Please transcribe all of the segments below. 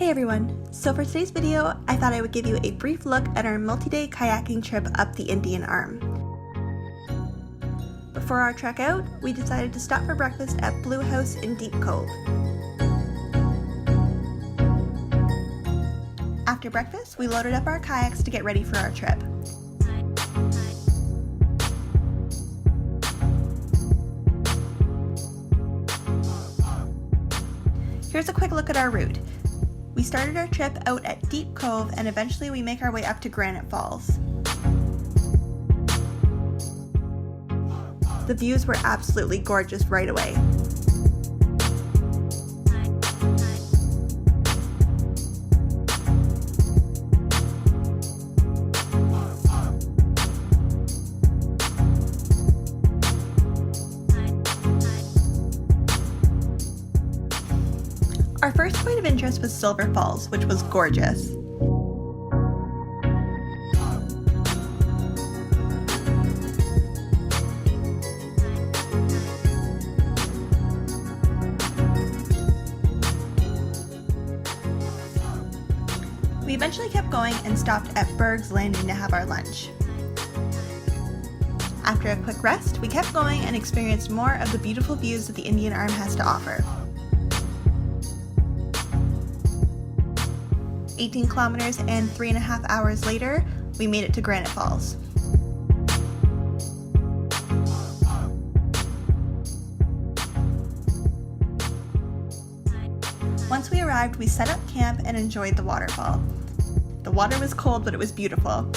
Hey everyone! So for today's video, I thought I would give you a brief look at our multi-day kayaking trip up the Indian Arm. Before our trek out, we decided to stop for breakfast at Blue House in Deep Cove. After breakfast, we loaded up our kayaks to get ready for our trip. Here's a quick look at our route. We started our trip out at Deep Cove and eventually we make our way up to Granite Falls. The views were absolutely gorgeous right away. Our first point of interest was Silver Falls, which was gorgeous. We eventually kept going and stopped at BERGS landing to have our lunch. After a quick rest, we kept going and experienced more of the beautiful views that the Indian Arm has to offer. 18 kilometers and 3.5 hours later, we made it to Granite Falls. Once we arrived, we set up camp and enjoyed the waterfall. The water was cold, but it was beautiful.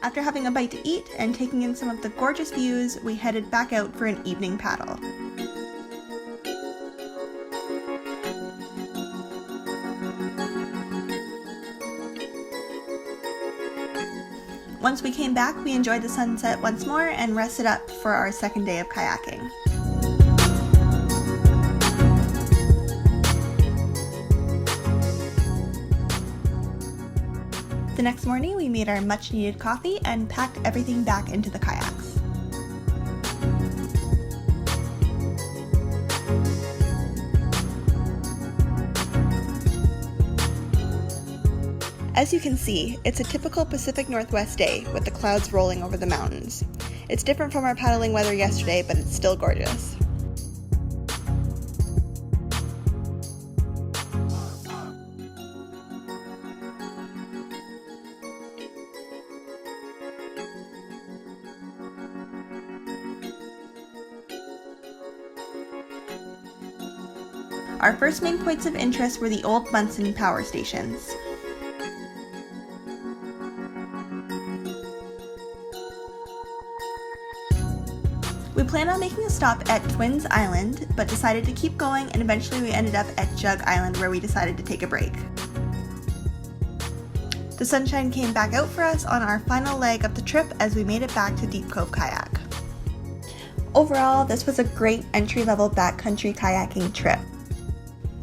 After having a bite to eat and taking in some of the gorgeous views, we headed back out for an evening paddle. Once we came back, we enjoyed the sunset once more and rested up for our second day of kayaking. The next morning, we made our much-needed coffee and packed everything back into the kayaks. As you can see, it's a typical Pacific Northwest day with the clouds rolling over the mountains. It's different from our paddling weather yesterday, but it's still gorgeous. Our first main points of interest were the old Munson power stations. We planned on making a stop at Twins Island, but decided to keep going, and eventually we ended up at Jug Island where we decided to take a break. The sunshine came back out for us on our final leg of the trip as we made it back to Deep Cove Kayak. Overall, this was a great entry-level backcountry kayaking trip.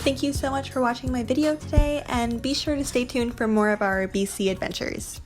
Thank you so much for watching my video today, and be sure to stay tuned for more of our BC adventures.